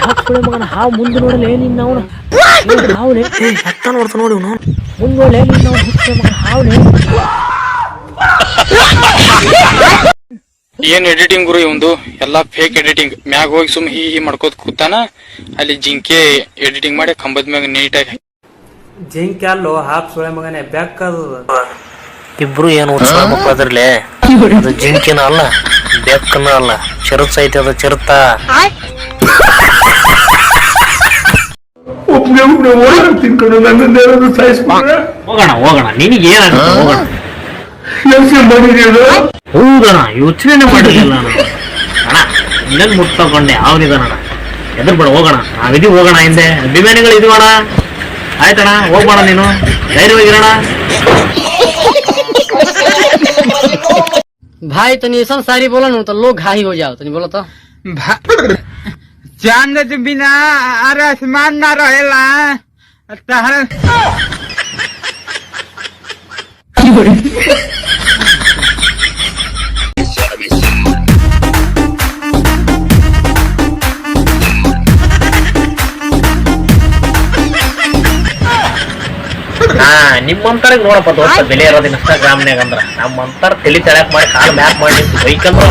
ಹಾಕ್ಸ್ಕೊಳ್ಳೋ ಮಗನ ಹಾವು ಮುಂದೆ ನೋಡಲೇ ನಿನ್ನ ಅವನು ಹಾವನೆ ಹತ್ತ ನೋಡ್ತಾ ನೋಡಿ ಅವನು ಮುಂದೆ ನೋಡಲೇ ನಿನ್ನ ಅವನು ಹುಚ್ಚ ಮಗನ ಹಾವನೆ. ಏನ್ ಎಡಿಟಿಂಗ್ ಗುರು ಇವಂದು ಎಲ್ಲಾ ಫೇಕ್ ಎಡಿಟಿಂಗ್. ಮ್ಯಾಗ ಹೋಗಿ ಸುಮ್ ಹೀ ಮಾಡ್ಕೋತ ಕೂತಾನ, ಅಲ್ಲಿ ಜಿಂಕೆ ಎಡಿಟಿಂಗ್ ಮಾಡಿ ಕಂಬದ ಮ್ಯಾಗ ನೀಟಾಗಿ. ಜಿಂಕೆ ಅಲ್ಲೋ ಹಾಪ್ ಸುಳೆ ಮಗನೇ ಬೆಕ್ಕದು. ಇಬ್ರು ಏನು ಉತ್ಸವ ಮಕ್ಕಳು ಅದ್ರಲ್ಲೇ. ಅದು ಜಿಂಕೆನ ಅಲ್ಲ, ಬೆಕ್ಕನ ಅಲ್ಲ, ಚಿರುತ್ ಐತಿ ಅದು ಚಿರುತ್ತ. ಹೋಗೋಣ ಹೋಗೋಣ, ನಿನಗೆ ಏನಾಗುತ್ತೆ ಹೋಗೋಣ. ಹೌದಣ್ಣ, ಯೋಚನೆ ಮಾಡಿರಲಿಲ್ಲ ನಾನು ಅಣ್ಣ. ಇನ್ನೇನು ಮುಟ್ಕೊಂಡೆ ಅವನಿದಾನಣ್ಣ. ಎದ್ರ ಬೇಡ ಹೋಗೋಣ, ನಾವಿದೀವಿ ಹೋಗೋಣ. ಹಿಂದೆ ಅಭಿಮಾನಿಗಳು ಇದೀವಣ್ಣ. ಆಯ್ತಣ್ಣ ಹೋಗೋಣ, ನೀನು ಧೈರ್ಯವಾಗಿರೋಣ. भाई तनी ऐसा सारी बोला ना तो लोग घाई हो जाओ. तनी बोला तो चांद बिना आसमान ना रहेला. ನಿಮ್ಮಂತರ ನೋಡಪ್ಪ ದೋಸ್ತ, ಬೆಲೆ ಇರೋದು ಇನ್ಸ್ಟಾಗ್ರಾಮ್ನಾಗ ಅಂದ್ರ ನಮ್ಮಂತರ ತಲಿ ತಳ್ಯಾಕ್ ಮಾಡಿ ಕಾಲ್ ಬ್ಯಾಕ್ ಮಾಡಿ ಬೈಕಂದ್ರ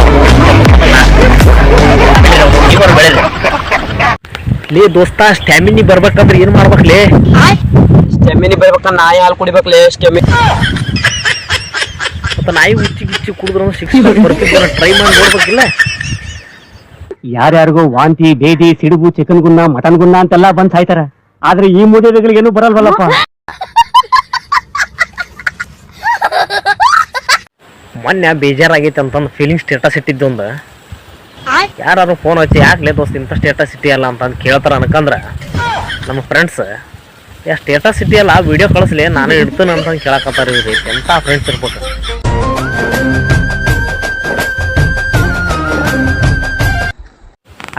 ಲೇ ದೋಸ್ತ. ಸ್ಟ್ಯಾಮಿನಿ ಬರ್ಬೇಕಂದ್ರೆ ಏನ್ ಮಾಡ್ಬೇಕ್ಲೇ? ಸ್ಟೆಮಿನಿ ಬರ್ಬೇಕಂದ್ರೆ ನಾಯಿ ಹಾಲು ಕುಡಿಬೇಕಲೇ. ಮತ್ತ ನಾಯಿ ಉಚ್ಚಿ ಗಿಚ್ಚಿ ಕುಡಿದ್ರು ಸಿಕ್ಸ್ ಬರ್ತಿದ್ದ ಟ್ರೈ ಮಾಡಿ ನೋಡ್ಬೇಕಿಲ್ಲ. ಯಾರ್ಯಾರಿಗೋ ವಾಂತಿ, ಬೇದಿ, ಸಿಡುಬು, ಚಿಕನ್ ಗುನ್ನ, ಮಟನ್ ಗುನ್ನ ಅಂತೆಲ್ಲಾ ಬಂದ್ ಸಾಯ್ತಾರ. ಆದ್ರೆ ಈ ಮೂದೇವಿಗಳಿಗೆ ಏನು ಬರಲ್ವಲ್ಲಪ್ಪ. ಮೊನ್ನೆ ಬೇಜಾರಾಗೈತೆ ಅಂತಂದು ಫೀಲಿಂಗ್ ಸ್ಟೇಟಸ್ ಇಟ್ಟಿದ್ದು ಒಂದು. ಯಾರು ಫೋನ್ ಹಚ್ಚಿ ಯಾಕ್ಲೇ ದೋಸ್ತ ಇಂಥ ಸ್ಟೇಟಸ್ ಇಟ್ಟಿಯಲ್ಲ ಅಂತಂದು ಕೇಳ್ತಾರ ಅನ್ಕಂದ್ರ ನಮ್ಮ ಫ್ರೆಂಡ್ಸ್ ಸ್ಟೇಟಸ್ ಇಟ್ಟಿಯಲ್ಲ ವಿಡಿಯೋ ಕಳಿಸ್ಲಿ ನಾನು ಇಡ್ತೀನಿ ಅಂತಂದು ಕೇಳಕತ್ತಾರ. ಇವ್ರು ಎಂಥ ಫ್ರೆಂಡ್ಸ್ ಇರ್ಬೇಕು.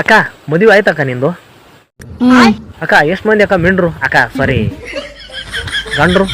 ಅಕ್ಕ ಮದುವೆ ಆಯ್ತಕ್ಕ ನಿಂದು? ಅಕ್ಕ ಎಷ್ಟು ಮಂದಿ ಅಕ್ಕ ಮಿಂಡ್ರು? ಅಕ್ಕ ಸಾರಿ ಗಂಡ್ರು?